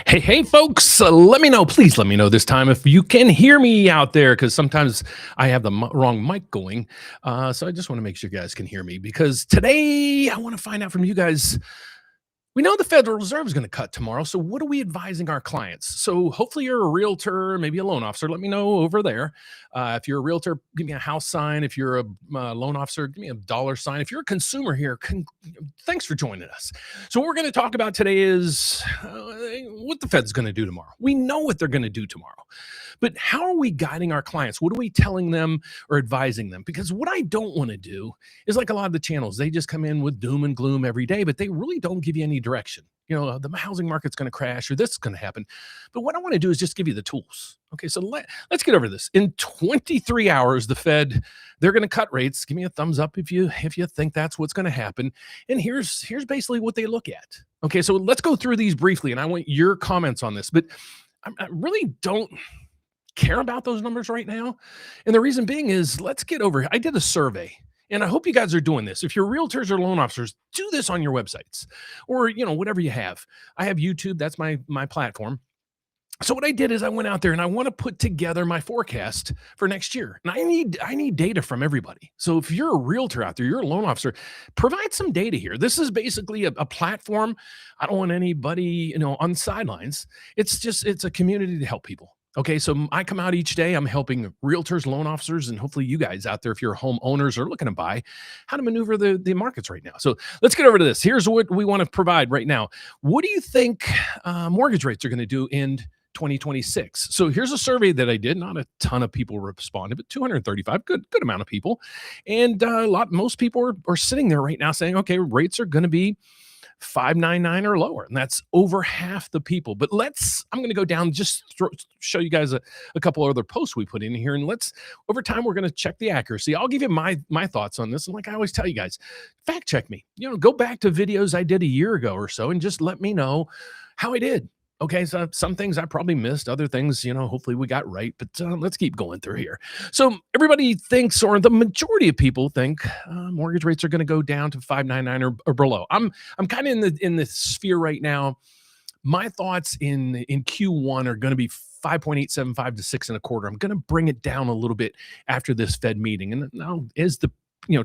Hey, folks, let me know. Please let me know this time if you can hear me out there because sometimes I have the wrong mic going. So I just want to make sure you guys can hear me because today I want to find out from you guys. We know the Federal Reserve is going to cut tomorrow. So, what are we advising our clients? So, hopefully, you're a realtor, maybe a loan officer. Let me know over there. If you're a realtor, give me a house sign. If you're a loan officer, give me a dollar sign. If you're a consumer here, thanks for joining us. So, what we're going to talk about today is what the Fed's going to do tomorrow. We know what they're going to do tomorrow, but how are we guiding our clients? What are we telling them or advising them? Because what I don't want to do is like a lot of the channels, they just come in with doom and gloom every day, but they really don't give you any direction. The housing market's going to crash or this is going to happen. But what I want to do is just give you the tools. Okay, so let's get over this. In 23 hours, the Fed, they're going to cut rates. Give me a thumbs up if you think that's what's going to happen. And here's basically what they look at. Okay, so let's go through these briefly, and I want your comments on this. But I really don't care about those numbers right now. And the reason being is let's get over it. I did a survey. And I hope you guys are doing this. If you're realtors or loan officers, do this on your websites or, whatever you have. I have YouTube. That's my platform. So what I did is I went out there and I want to put together my forecast for next year. And I need data from everybody. So if you're a realtor out there, you're a loan officer, provide some data here. This is basically a platform. I don't want anybody, on the sidelines. It's a community to help people. Okay, so I come out each day. I'm helping realtors, loan officers, and hopefully you guys out there, if you're homeowners or looking to buy, how to maneuver the markets right now. So let's get over to this. Here's what we want to provide right now. What do you think mortgage rates are going to do in 2026? So here's a survey that I did. Not a ton of people responded, but 235, good amount of people. And most people are sitting there right now saying, okay, rates are going to be 5.99 or lower, and that's over half the people. But I'm going to go down, show you guys a couple other posts we put in here, and over time we're going to check the accuracy. I'll give you my thoughts on this, and like I always tell you guys, fact check me. Go back to videos I did a year ago or so, and just let me know how I did. Okay, so some things I probably missed, other things, hopefully we got right, but let's keep going through here. So everybody thinks, or the majority of people think, mortgage rates are going to go down to 5.99 or below. I'm kind of in the sphere right now. My thoughts in Q1 are going to be 5.875 to 6.25. I'm going to bring it down a little bit after this Fed meeting, and now as the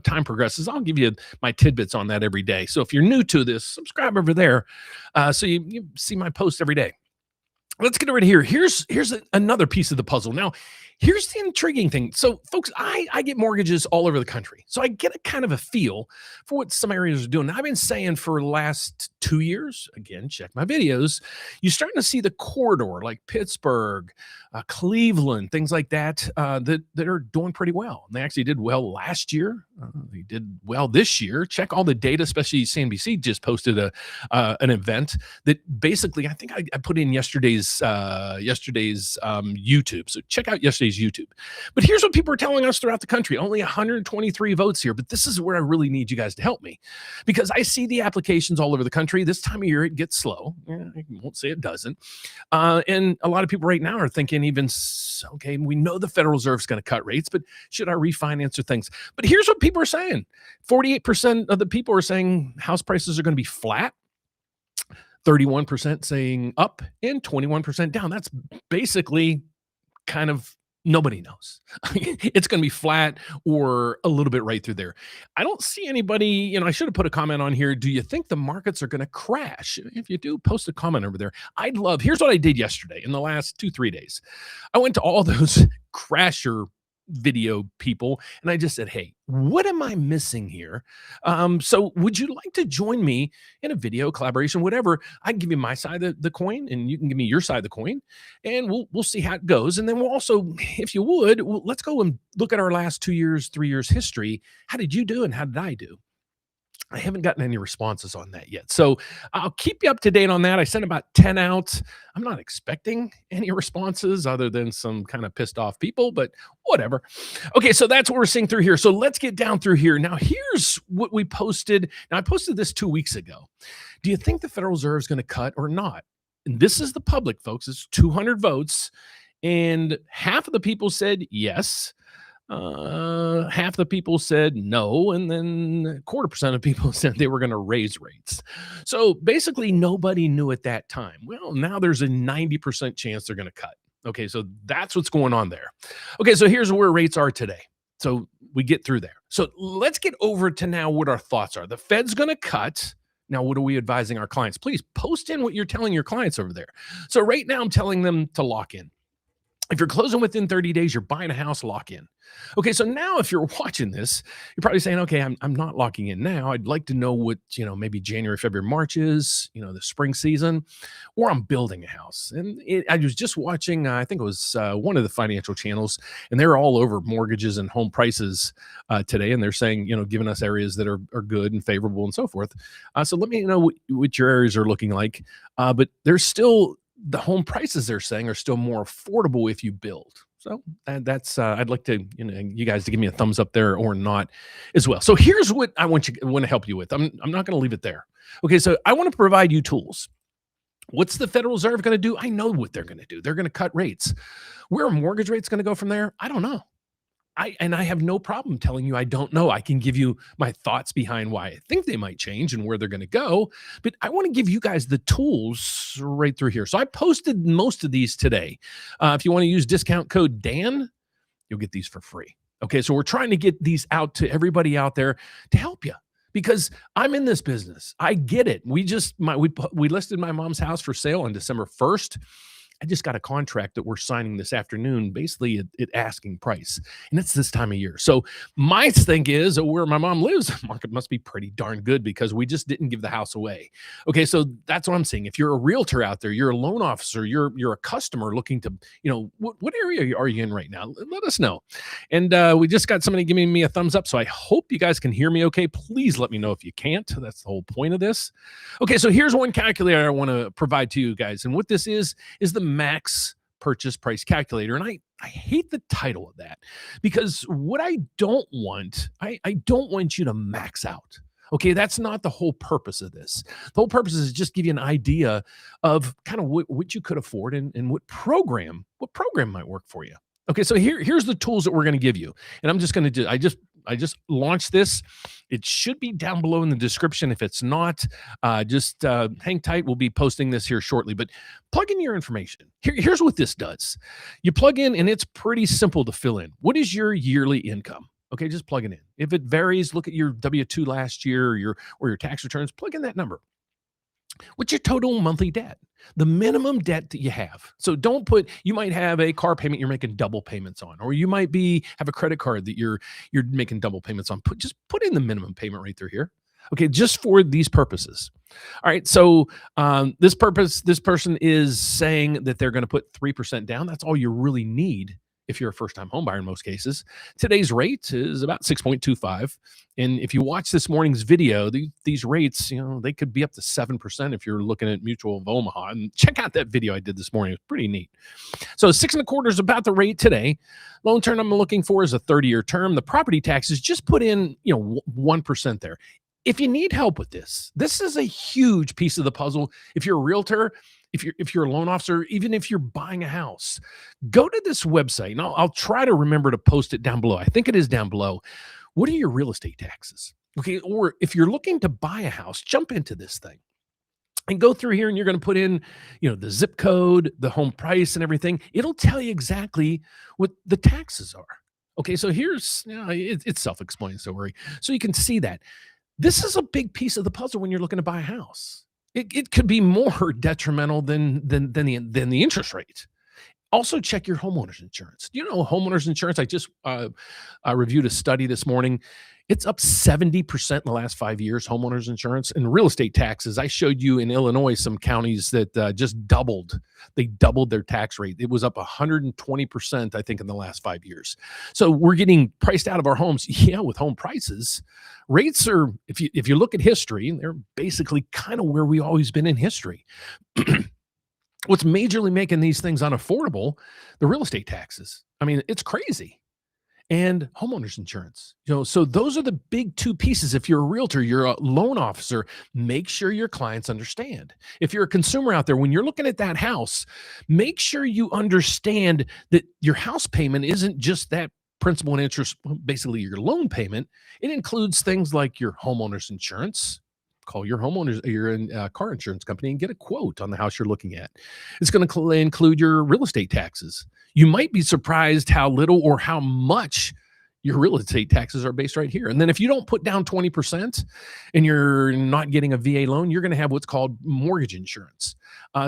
time progresses, I'll give you my tidbits on that every day. So if you're new to this, subscribe over there so you see my posts every day. Let's get over to here. Here's another piece of the puzzle. Now, here's the intriguing thing. So, folks, I get mortgages all over the country. So I get a kind of a feel for what some areas are doing. I've been saying for the last 2 years, again, check my videos, you're starting to see the corridor like Pittsburgh, Cleveland, things like that, that are doing pretty well. And they actually did well last year. They did well this year. Check all the data, especially CNBC just posted an event that basically, I think I put in yesterday's YouTube. So check out yesterday's YouTube. But here's what people are telling us throughout the country. Only 123 votes here, but this is where I really need you guys to help me because I see the applications all over the country. This time of year, it gets slow. I won't say it doesn't. And a lot of people right now are thinking okay, we know the Federal Reserve is going to cut rates, but should I refinance or things? But here's what people are saying. 48% of the people are saying house prices are going to be flat. 31% saying up and 21% down. That's basically kind of nobody knows. It's going to be flat or a little bit right through there. I don't see anybody, I should have put a comment on here. Do you think the markets are going to crash? If you do, post a comment over there. Here's what I did yesterday in the last 2-3 days. I went to all those crasher video people and I just said, hey, what am I missing here? So would you like to join me in a video collaboration, whatever? I can give you my side of the coin and you can give me your side of the coin and we'll see how it goes. And then we'll also, if you would, let's go and look at our last 2 years, 3 years history. How did you do and how did I do? I haven't gotten any responses on that yet. So I'll keep you up to date on that. I sent about 10 out. I'm not expecting any responses other than some kind of pissed off people, but whatever. Okay, so that's what we're seeing through here. So let's get down through here. Now, here's what we posted. Now, I posted this 2 weeks ago. Do you think the Federal Reserve is going to cut or not? And this is the public, folks. It's 200 votes. And half of the people said yes. Half the people said no, and then 25% of people said they were going to raise rates. So basically, nobody knew at that time. Well, now there's a 90% chance they're going to cut. Okay, so that's what's going on there. Okay, so here's where rates are today. So we get through there. So let's get over to now what our thoughts are. The Fed's going to cut. Now, what are we advising our clients? Please post in what you're telling your clients over there. So right now, I'm telling them to lock in. If you're closing within 30 days, you're buying a house, lock in. Okay, so now if you're watching this, you're probably saying, okay, I'm not locking in now. I'd like to know what, maybe January, February, March is, the spring season, or I'm building a house. And I was just watching, I think it was one of the financial channels, and they're all over mortgages and home prices today. And they're saying, giving us areas that are good and favorable and so forth. So let me know what your areas are looking like. But there's still, the home prices they're saying are still more affordable if you build. So that's I'd like to you guys to give me a thumbs up there or not as well. So here's what I want to help you with. I'm not going to leave it there. Okay, so I want to provide you tools. What's the Federal Reserve going to do? I know what they're going to do. They're going to cut rates. Where are mortgage rates going to go from there? I don't know. I have no problem telling you I don't know. I can give you my thoughts behind why I think they might change and where they're going to go, but I want to give you guys the tools right through here. So I posted most of these today. If you want to use discount code Dan, you'll get these for free. Okay, so we're trying to get these out to everybody out there to help you, because I'm in this business. I get it. We listed my mom's house for sale on December 1st. I just got a contract that we're signing this afternoon, basically at asking price. And it's this time of year. So my thing is, where my mom lives, the market must be pretty darn good because we just didn't give the house away. Okay, so that's what I'm saying. If you're a realtor out there, you're a loan officer, you're a customer looking to, what area are you in right now? Let us know. And we just got somebody giving me a thumbs up. So I hope you guys can hear me okay. Please let me know if you can't. That's the whole point of this. Okay, so here's one calculator I want to provide to you guys. And what this is the max purchase price calculator. And I hate the title of that, because what I don't want you to max out. Okay, that's not the whole purpose of this. The whole purpose is just give you an idea of kind of what you could afford and what program might work for you. Okay, so here's the tools that we're going to give you. And I'm just going to do, I just launched this. It should be down below in the description. If it's not, just hang tight. We'll be posting this here shortly, but plug in your information. Here's what this does. You plug in, and it's pretty simple to fill in. What is your yearly income? Okay, just plug it in. If it varies, look at your W-2 last year or your tax returns, plug in that number. What's your total monthly debt? The minimum debt that you have. So you might have a car payment you're making double payments on, or you might have a credit card that you're making double payments on. Just put in the minimum payment right through here. Okay, just for these purposes. All right, so this person is saying that they're going to put 3% down. That's all you really need if you're a first-time home buyer in most cases. Today's rate is about 6.25. And if you watch this morning's video, these rates, they could be up to 7% if you're looking at Mutual of Omaha. And check out that video I did this morning. It was pretty neat. So 6.25 is about the rate today. Loan term I'm looking for is a 30-year term. The property taxes, just put in 1% there. If you need help with this is a huge piece of the puzzle. If you're a realtor, if you're a loan officer, even if you're buying a house, go to this website. And I'll try to remember to post it down below. I think it is down below. What are your real estate taxes? Okay, or if you're looking to buy a house, jump into this thing and go through here, and you're going to put in, the zip code, the home price, and everything. It'll tell you exactly what the taxes are. Okay, so here's it's self-explanatory, so you can see that. This is a big piece of the puzzle when you're looking to buy a house. It could be more detrimental than the interest rate. Also, check your homeowners insurance. Homeowners insurance? I just reviewed a study this morning. It's up 70% in the last 5 years, homeowners insurance. And real estate taxes, I showed you in Illinois some counties that just doubled. They doubled their tax rate. It was up 120%, I think, in the last 5 years. So we're getting priced out of our homes. Yeah, with home prices. Rates are, if you look at history, they're basically kind of where we've always been in history. What's majorly making these things unaffordable? The real estate taxes. I mean, it's crazy. And homeowners insurance. So those are the big two pieces. If you're a realtor, you're a loan officer, make sure your clients understand. If you're a consumer out there, when you're looking at that house, make sure you understand that your house payment isn't just that principal and interest, basically your loan payment, it includes things like your homeowner's insurance. Call your car insurance company and get a quote on the house you're looking at. It's going to include your real estate taxes. You might be surprised how little or how much your real estate taxes are based right here. And then if you don't put down 20% and you're not getting a VA loan, you're going to have what's called mortgage insurance.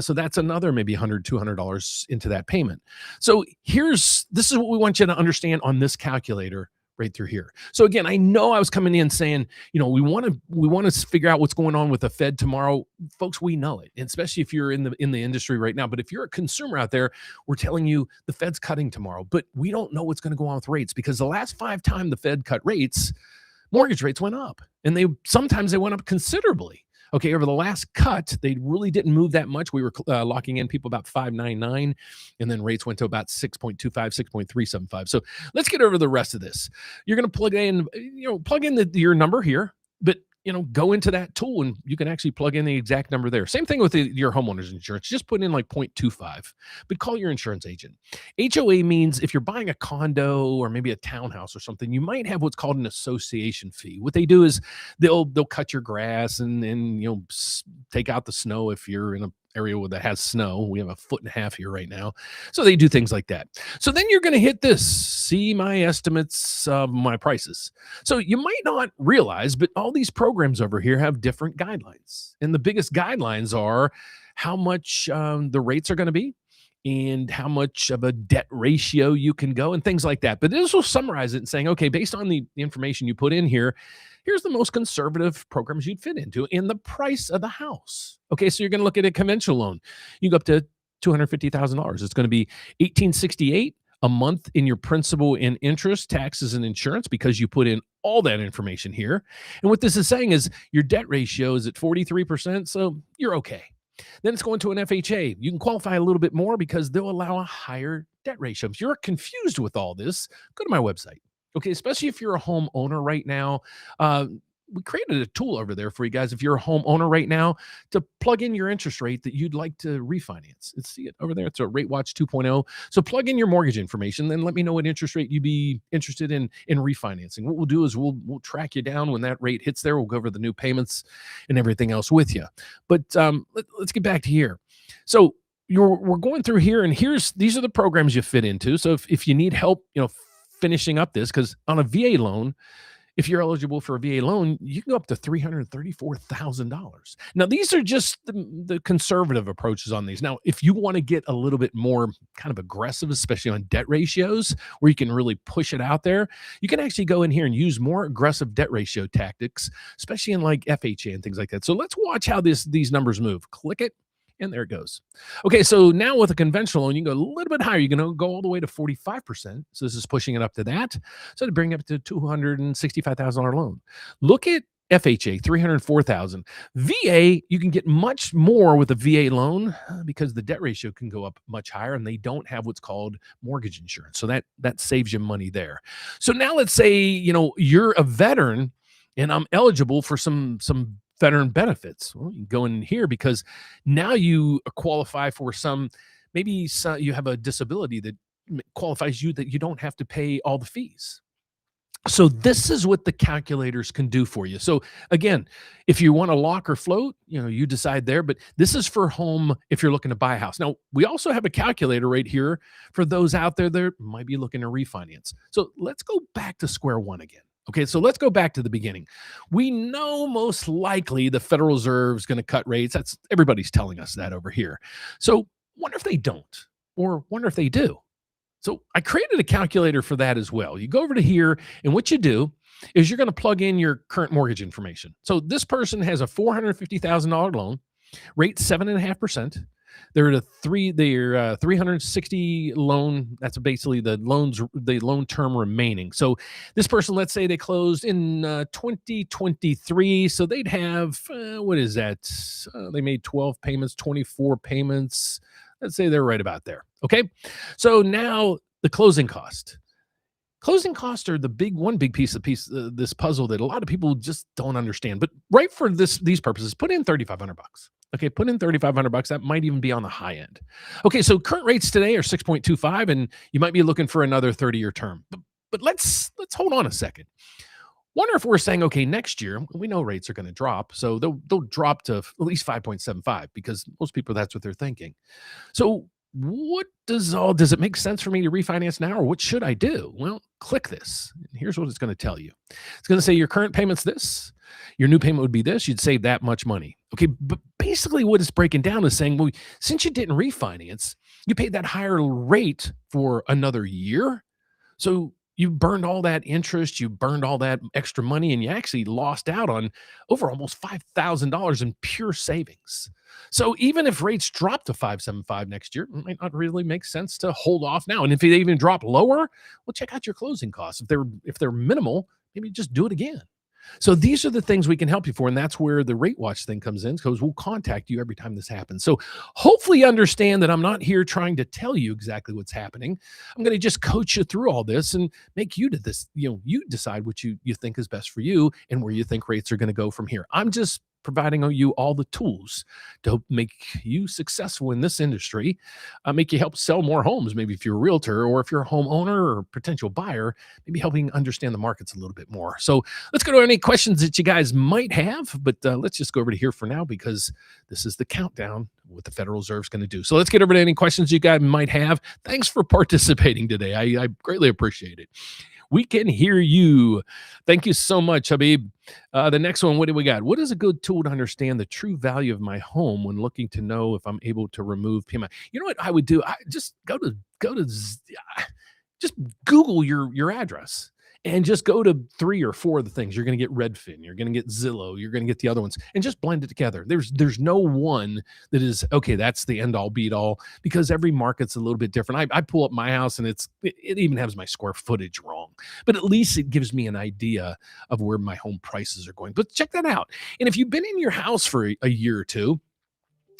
So that's another maybe $100, $200 into that payment. So this is what we want you to understand on this calculator right through here. So again, I know I was coming in saying, we want to figure out what's going on with the Fed tomorrow. Folks, we know it, and especially if you're in the industry right now. But if you're a consumer out there, we're telling you the Fed's cutting tomorrow, but we don't know what's going to go on with rates, because the last 5 times the Fed cut rates, mortgage rates went up, and sometimes they went up considerably. Okay, over the last cut, they really didn't move that much. We were locking in people about 5.99, and then rates went to about 6.25, 6.375. So let's get over the rest of this. You're going to plug in your number here, but go into that tool and you can actually plug in the exact number there. Same thing with your homeowner's insurance. Just put in like 0.25, but call your insurance agent. HOA means if you're buying a condo or maybe a townhouse or something, you might have what's called an association fee. What they do is they'll cut your grass and take out the snow if you're in an area that has snow. We have 1.5 feet here right now. So they do things like that. So then you're going to hit this, see my estimates of my prices. So you might not realize, but all these programs over here have different guidelines. And the biggest guidelines are how much the rates are going to be and how much of a debt ratio you can go and things like that. But this will summarize it and saying, okay, based on the information you put in here, here's the most conservative programs you'd fit into in the price of the house. Okay, so you're going to look at a conventional loan. You go up to $250,000. It's going to be $1,868 a month in your principal and interest, taxes, and insurance, because you put in all that information here. And what this is saying is your debt ratio is at 43%, so you're okay. Then it's going to an FHA. You can qualify a little bit more because they'll allow a higher debt ratio. If you're confused with all this, go to my website. Okay, especially if you're a homeowner right now. We created a tool over there for you guys, if you're a homeowner right now, to plug in your interest rate that you'd like to refinance. See it over there. It's a RateWatch 2.0. So plug in your mortgage information, then let me know what interest rate you'd be interested in refinancing. What we'll do is we'll track you down when that rate hits there. We'll go over the new payments and everything else with you. But let's get back to here. So we're going through here, and these are the programs you fit into. So if you need help, finishing up this, because on a VA loan, if you're eligible for a VA loan, you can go up to $334,000. Now, these are just the conservative approaches on these. Now, if you want to get a little bit more kind of aggressive, especially on debt ratios, where you can really push it out there, you can actually go in here and use more aggressive debt ratio tactics, especially in like FHA and things like that. So let's watch how these numbers move. Click it. And there it goes. Okay, so now with a conventional loan, you can go a little bit higher. You're going to go all the way to 45%. So this is pushing it up to that. So to bring it up to $265,000 loan. Look at FHA, $304,000. VA, you can get much more with a VA loan because the debt ratio can go up much higher, and they don't have what's called mortgage insurance. So that saves you money there. So now let's say, you're a veteran and I'm eligible for some veteran benefits. Well, you can go in here because now you qualify for maybe you have a disability that qualifies you that you don't have to pay all the fees. So this is what the calculators can do for you. So again, if you want to lock or float, you decide there, but this is for home if you're looking to buy a house. Now, we also have a calculator right here for those out there that might be looking to refinance. So let's go back to square one again. Okay, so let's go back to the beginning. We know most likely the Federal Reserve is going to cut rates. Everybody's telling us that over here. So wonder if they don't, or wonder if they do. So I created a calculator for that as well. You go over to here, and what you do is you're going to plug in your current mortgage information. So this person has a $450,000 loan, rate 7.5%. They're at 360 loan. That's basically the loan term remaining. So this person, let's say they closed in 2023. So they'd have, what is that? They made 12 payments, 24 payments. Let's say they're right about there. Okay. So now the closing cost. Closing costs are one big piece of this puzzle that a lot of people just don't understand. But right for these purposes, put in $3,500. Okay, put in $3,500. That might even be on the high end. Okay, so current rates today are 6.25, and you might be looking for another 30-year term. But But let's hold on a second. Wonder if we're saying, okay, next year we know rates are going to drop, so they'll drop to at least 5.75 because most people that's what they're thinking. So what does it make sense for me to refinance now, or what should I do? Well, click this. And here's what it's going to tell you. It's going to say your current payment's this, your new payment would be this, you'd save that much money. Okay, but basically what it's breaking down is saying, well, since you didn't refinance, you paid that higher rate for another year. So you burned all that interest, you burned all that extra money, and you actually lost out on over almost $5,000 in pure savings. So even if rates drop to 5.75 next year, it might not really make sense to hold off now. And if they even drop lower, well, check out your closing costs. If they're minimal, maybe just do it again. So these are the things we can help you for. And that's where the RateWatch thing comes in, because we'll contact you every time this happens. So hopefully you understand that I'm not here trying to tell you exactly what's happening. I'm going to just coach you through all this and make you you decide what you think is best for you and where you think rates are going to go from here. I'm just providing you all the tools to make you successful in this industry, make you help sell more homes. Maybe if you're a realtor or if you're a homeowner or potential buyer, maybe helping understand the markets a little bit more. So let's go to any questions that you guys might have, but let's just go over to here for now because this is the countdown what the Federal Reserve is going to do. So let's get over to any questions you guys might have. Thanks for participating today. I greatly appreciate it. We can hear you. Thank you so much, Habib. The next one, what do we got? What is a good tool to understand the true value of my home when looking to know if I'm able to remove PMI? You know what I would do? I just just Google your address and just go to 3 or 4 of the things. You're going to get Redfin, you're going to get Zillow, you're going to get the other ones, and just blend it together. There's no one that is, okay, that's the end all beat all, because every market's a little bit different. I pull up my house and it even has my square footage wrong, but at least it gives me an idea of where my home prices are going. But check that out. And if you've been in your house for a year or two,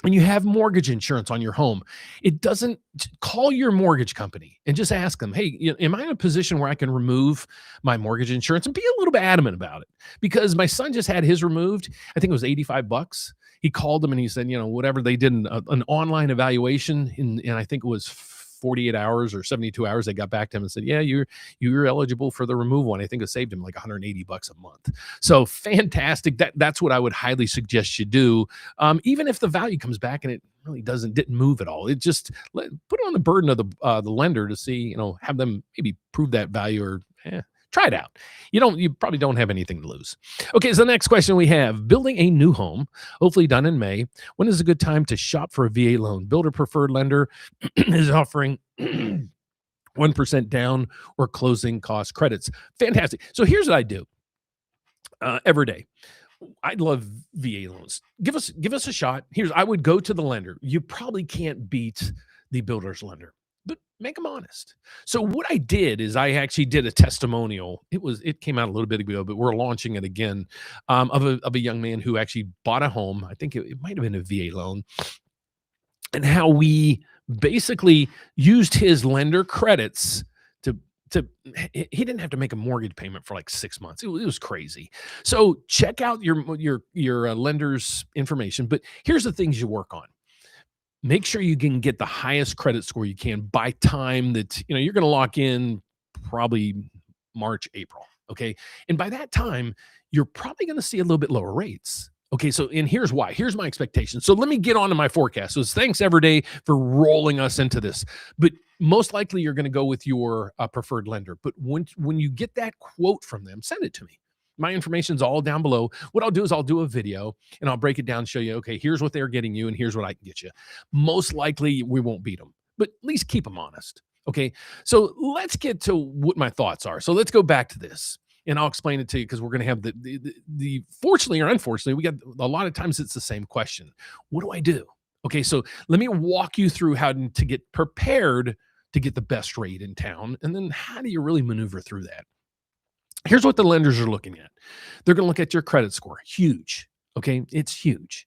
and you have mortgage insurance on your home, it doesn't call your mortgage company and just ask them, hey, am I in a position where I can remove my mortgage insurance? And be a little bit adamant about it, because my son just had his removed. I think it was $85. He called them and he said, whatever they did an online evaluation and I think it was 48 hours or 72 hours, they got back to him and said, yeah, you're eligible for the removal. And I think it saved him like $180 a month. So fantastic. That's what I would highly suggest you do. Even if the value comes back and it really didn't move at all, it just put it on the burden of the lender to see, have them maybe prove that value or try it out. You probably don't have anything to lose. Okay, so the next question we have, building a new home, hopefully done in May. When is a good time to shop for a VA loan? Builder preferred lender is offering 1% down or closing cost credits. Fantastic. So here's what I do every day. I love VA loans. Give us a shot. I would go to the lender. You probably can't beat the builder's lender, but make them honest. So what I did is I actually did a testimonial. It came out a little bit ago, but we're launching it again, of a young man who actually bought a home. I think it might have been a VA loan, and how we basically used his lender credits he didn't have to make a mortgage payment for like 6 months. It was crazy. So check out your lender's information. But here's the things you work on. Make sure you can get the highest credit score you can by time that, you're going to lock in probably March, April. Okay. And by that time, you're probably going to see a little bit lower rates. Okay. So, and here's why. Here's my expectation. So let me get on to my forecast. So thanks Everyday for rolling us into this. But most likely you're going to go with your preferred lender. But when you get that quote from them, send it to me. My information's all down below. What I'll do is I'll do a video and I'll break it down and show you, okay, here's what they're getting you and here's what I can get you. Most likely we won't beat them, but at least keep them honest. Okay. So let's get to what my thoughts are. So let's go back to this and I'll explain it to you, because we're going to have the fortunately or unfortunately, we got a lot of times it's the same question. What do I do? Okay. So let me walk you through how to get prepared to get the best rate in town. And then how do you really maneuver through that? Here's what the lenders are looking at. They're going to look at your credit score. Huge. Okay. It's huge.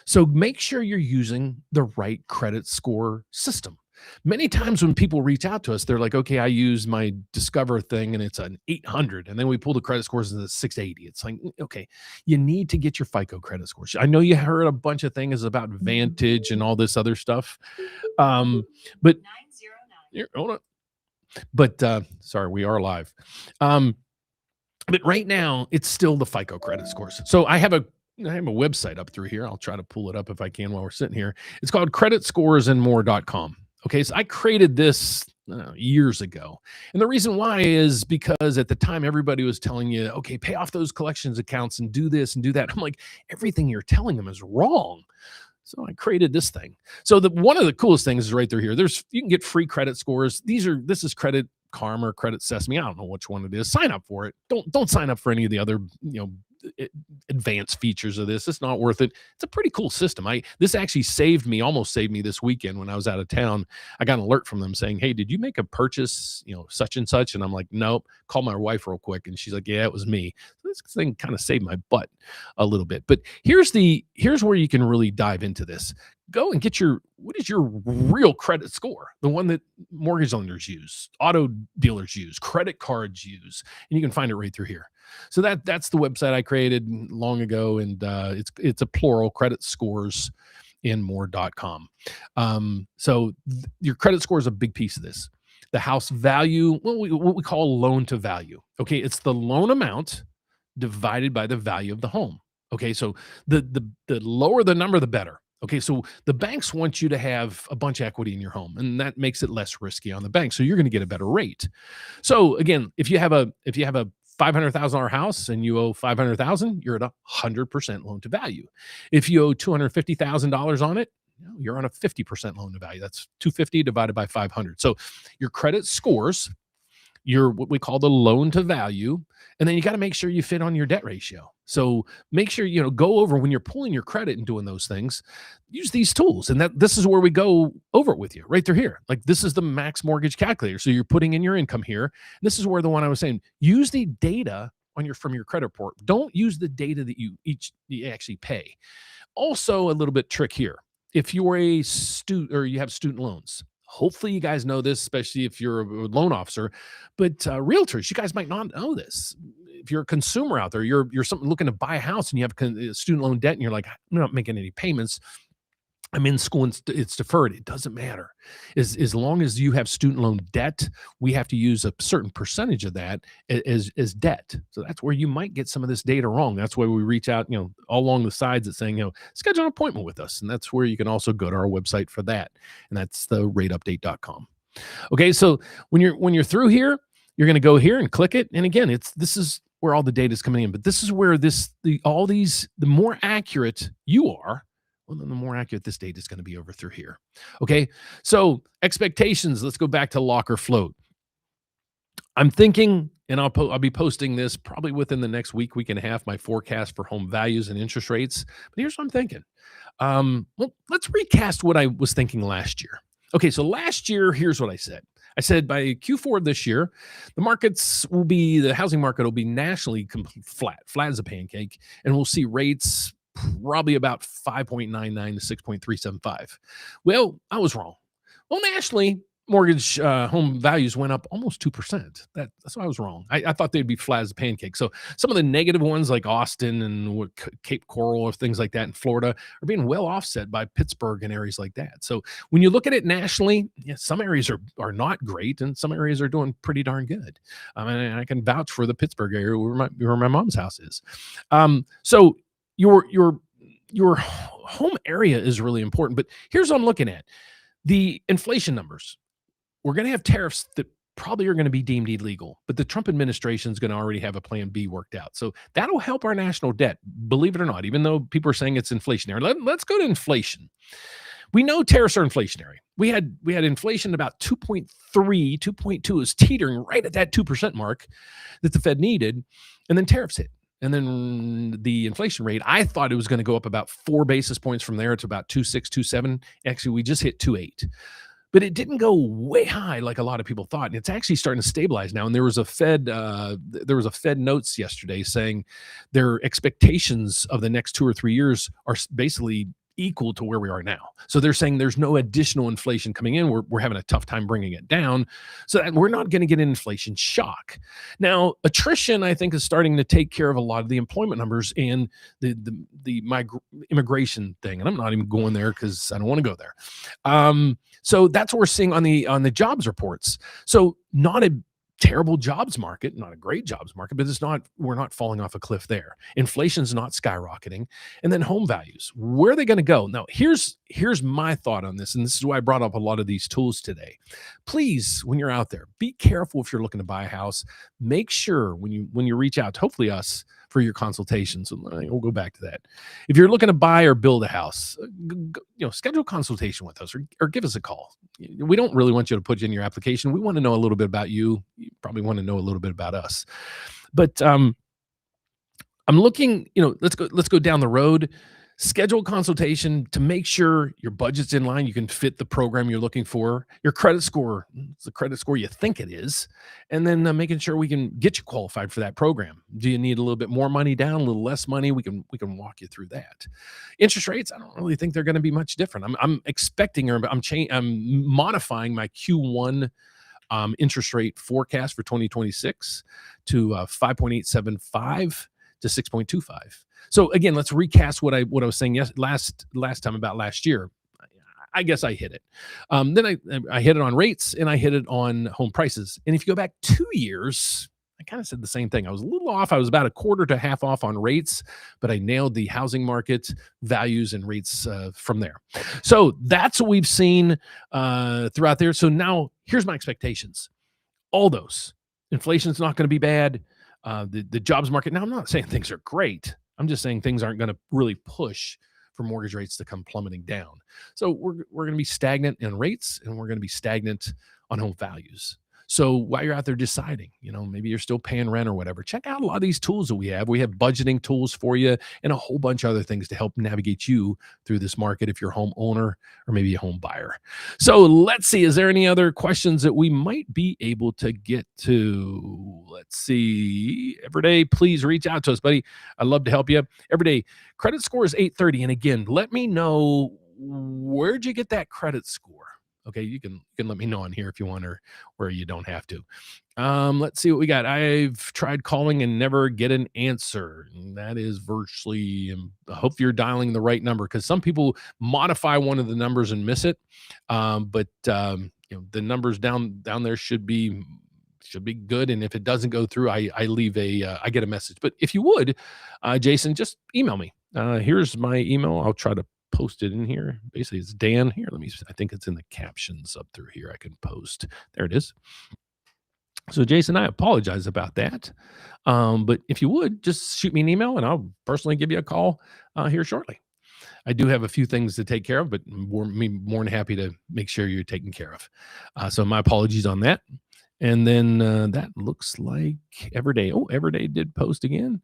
So make sure you're using the right credit score system. Many times when people reach out to us, they're like, okay, I use my Discover thing and it's an 800. And then we pull the credit scores to the 680. It's like, okay, you need to get your FICO credit scores. I know you heard a bunch of things about Vantage and all this other stuff. But hold on. But sorry, we are live. Um, but right now, it's still the FICO credit scores. So I have a website up through here. I'll try to pull it up if I can while we're sitting here. It's called creditscoresandmore.com. Okay, so I created this years ago. And the reason why is because at the time everybody was telling you, okay, pay off those collections accounts and do this and do that. I'm like, everything you're telling them is wrong. So I created this thing. So one of the coolest things is right through here. You can get free credit scores. This is Credit Karma or Credit Sesame. I don't know which one it is. Sign up for it. Don't sign up for any of the other, advanced features of this. It's not worth it. It's a pretty cool system. This actually almost saved me this weekend when I was out of town. I got an alert from them saying, "Hey, did you make a purchase, such and such?" And I'm like, "Nope." Call my wife real quick, and she's like, "Yeah, it was me." So this thing kind of saved my butt a little bit. But here's where you can really dive into this. Go and get what is your real credit score? The one that mortgage lenders use, auto dealers use, credit cards use, and you can find it right through here. So that's the website I created long ago, and it's a plural, credit scores and more.com. Your credit score is a big piece of this. The house value, what we call loan to value. Okay, it's the loan amount divided by the value of the home. Okay, so the lower the number, the better. Okay, so the banks want you to have a bunch of equity in your home, and that makes it less risky on the bank. So you're going to get a better rate. So again, if you have a $500,000 house and you owe $500,000, you're at 100% loan to value. If you owe $250,000 on it, you're on a 50% loan to value. That's 250 divided by 500. So your credit scores, your what we call the loan to value, and then you got to make sure you fit on your debt ratio. So make sure go over when you're pulling your credit and doing those things, use these tools. And this is where we go over it with you right through here. Like, this is the max mortgage calculator. So you're putting in your income here. This is where the one I was saying, use the data from your credit report. Don't use the data that you actually pay. Also, a little bit trick here. If you're a student or you have student loans, hopefully you guys know this, especially if you're a loan officer, but realtors, you guys might not know this. If you're a consumer out there, you're something looking to buy a house and you have student loan debt and you're like, I'm not making any payments. I'm in school and it's deferred. It doesn't matter. As long as you have student loan debt, we have to use a certain percentage of that as debt. So that's where you might get some of this data wrong. That's why we reach out, all along the sides at saying, schedule an appointment with us. And that's where you can also go to our website for that. And that's the rateupdate.com. Okay. So when you're through here, you're going to go here and click it. And again, this is where all the data is coming in, but this is where the more accurate you are, well, then the more accurate this data is going to be over through here. Okay, so expectations. Let's go back to lock or float. I'm thinking, and I'll be posting this probably within the next week and a half, my forecast for home values and interest rates. But here's what I'm thinking. Well, let's recast what I was thinking last year. Okay, so last year, here's what I said. I said by Q4 of this year, the housing market will be nationally flat as a pancake, and we'll see rates probably about 5.99 to 6.375. Well, I was wrong. Well, nationally, mortgage home values went up almost 2%. That's why I was wrong. I thought they'd be flat as a pancake. So some of the negative ones like Austin and Cape Coral or things like that in Florida are being well offset by Pittsburgh and areas like that. So when you look at it nationally, some areas are not great and some areas are doing pretty darn good. And I can vouch for the Pittsburgh area where my mom's house is. So your home area is really important, but here's what I'm looking at. The inflation numbers. We're going to have tariffs that probably are going to be deemed illegal, but the Trump administration is going to already have a plan B worked out. So that'll help our national debt, believe it or not, even though people are saying it's inflationary. Let's go to inflation. We know tariffs are inflationary. We had inflation about 2.3, 2.2 is teetering right at that 2% mark that the Fed needed, and then tariffs hit. And then the inflation rate, I thought it was going to go up about 4 basis points from there. It's about 2.6, 2.7. Actually, we just hit 2.8. But it didn't go way high like a lot of people thought. And it's actually starting to stabilize now. And there was a Fed notes yesterday saying their expectations of the next 2 or 3 years are basically equal to where we are now. So they're saying there's no additional inflation coming in. We're having a tough time bringing it down. So that we're not going to get an inflation shock. Now, attrition, I think, is starting to take care of a lot of the employment numbers and the immigration thing. And I'm not even going there because I don't want to go there. So that's what we're seeing on the jobs reports. So not a terrible jobs market, not a great jobs market, but we're not falling off a cliff there. Inflation's not skyrocketing. And then home values, where are they going to go? Now, here's my thought on this, and this is why I brought up a lot of these tools today. Please, when you're out there, be careful if you're looking to buy a house. Make sure when you reach out, hopefully us, for your consultations. And we'll go back to that. If you're looking to buy or build a house, schedule a consultation with us or give us a call. We don't really want you to put in your application. We want to know a little bit about you. You probably want to know a little bit about us. But I'm looking, let's go down the road. Schedule a consultation to make sure your budget's in line. You can fit the program you're looking for. Your credit score, it's the credit score you think it is, and then making sure we can get you qualified for that program. Do you need a little bit more money down, a little less money? We can walk you through that. Interest rates, I don't really think they're going to be much different. I'm expecting, or I'm modifying my Q1 interest rate forecast for 2026 to 5.875 to 6.25. So again, let's recast what I was saying last time about last year. I guess I hit it. Then I hit it on rates and I hit it on home prices. And if you go back 2 years, I kind of said the same thing. I was a little off. I was about a quarter to half off on rates, but I nailed the housing market values and rates from there. So that's what we've seen throughout there. So now here's my expectations. All those. Inflation's not going to be bad. The jobs market. Now, I'm not saying things are great. I'm just saying things aren't going to really push for mortgage rates to come plummeting down. So we're going to be stagnant in rates, and we're going to be stagnant on home values. So while you're out there deciding, maybe you're still paying rent or whatever, check out a lot of these tools that we have. We have budgeting tools for you and a whole bunch of other things to help navigate you through this market if you're a homeowner or maybe a home buyer. So let's see, is there any other questions that we might be able to get to? Let's see. Everyday, please reach out to us, buddy. I'd love to help you. Everyday, credit score is 830. And again, let me know, where'd you get that credit score? Okay, you can let me know on here if you want, or you don't have to. Let's see what we got. I've tried calling and never get an answer. And that is virtually, I hope you're dialing the right number, because some people modify one of the numbers and miss it. But the numbers down there should be good. And if it doesn't go through, I leave I get a message. But if you would, Jason, just email me. Here's my email. I'll try to post it in here. Basically, it's Dan here. I think it's in the captions up through here. I can post. There it is. So Jason, I apologize about that. But if you would, just shoot me an email and I'll personally give you a call here shortly. I do have a few things to take care of, but more than happy to make sure you're taken care of. So my apologies on that. And then that looks like Everyday. Oh, Everyday did post again.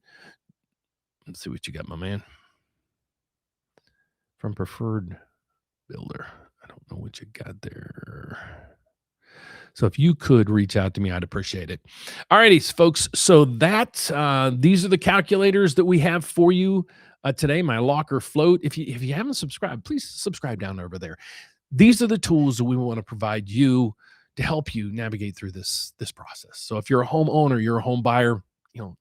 Let's see what you got, my man. From Preferred Builder. I don't know what you got there. So if you could reach out to me, I'd appreciate it. All righty, folks. So these are the calculators that we have for you today. My lock or float. If you haven't subscribed, please subscribe down over there. These are the tools that we want to provide you to help you navigate through this process. So if you're a homeowner, you're a home buyer,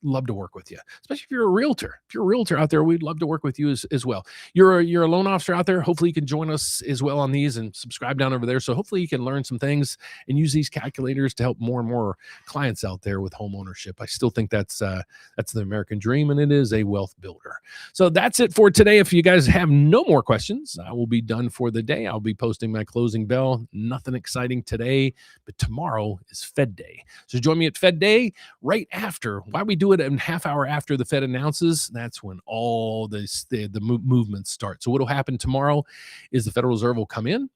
love to work with you, especially if you're a realtor. If you're a realtor out there, we'd love to work with you as well. You're a loan officer out there. Hopefully you can join us as well on these and subscribe down over there. So hopefully you can learn some things and use these calculators to help more and more clients out there with home ownership. I still think that's the American dream, and it is a wealth builder. So that's it for today. If you guys have no more questions, I will be done for the day. I'll be posting my closing bell. Nothing exciting today, but tomorrow is Fed Day. So join me at Fed Day right after. Why we do it a half hour after the Fed announces? That's when all the movements start. So what will happen tomorrow is the Federal Reserve will come in.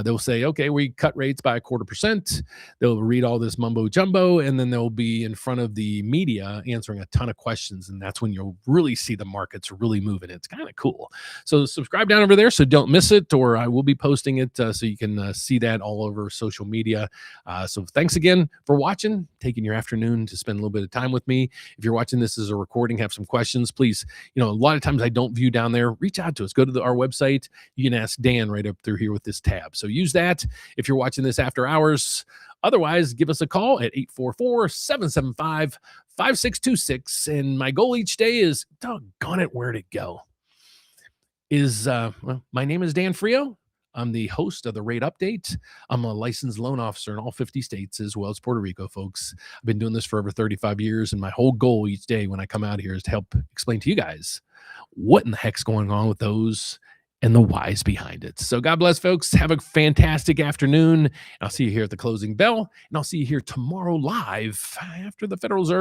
They'll say, okay, we cut rates by 0.25%. They'll read all this mumbo jumbo, and then they'll be in front of the media answering a ton of questions. And that's when you'll really see the markets really moving. It's kind of cool. So subscribe down over there so don't miss it, or I will be posting it so you can see that all over social media. So thanks again for watching, taking your afternoon to spend a little bit of time with me. If you're watching this as a recording, have some questions, please. A lot of times I don't view down there. Reach out to us. Go to our website. You can ask Dan right up through here with this tab. So use that if you're watching this after hours. Otherwise, give us a call at 844-775-5626. And my goal each day is, doggone it, where'd it go? My name is Dan Frio. I'm the host of the Rate Update. I'm a licensed loan officer in all 50 states as well as Puerto Rico, folks. I've been doing this for over 35 years, and my whole goal each day when I come out here is to help explain to you guys what in the heck's going on with those and the whys behind it. So God bless, folks. Have a fantastic afternoon. I'll see you here at the closing bell, and I'll see you here tomorrow live after the Federal Reserve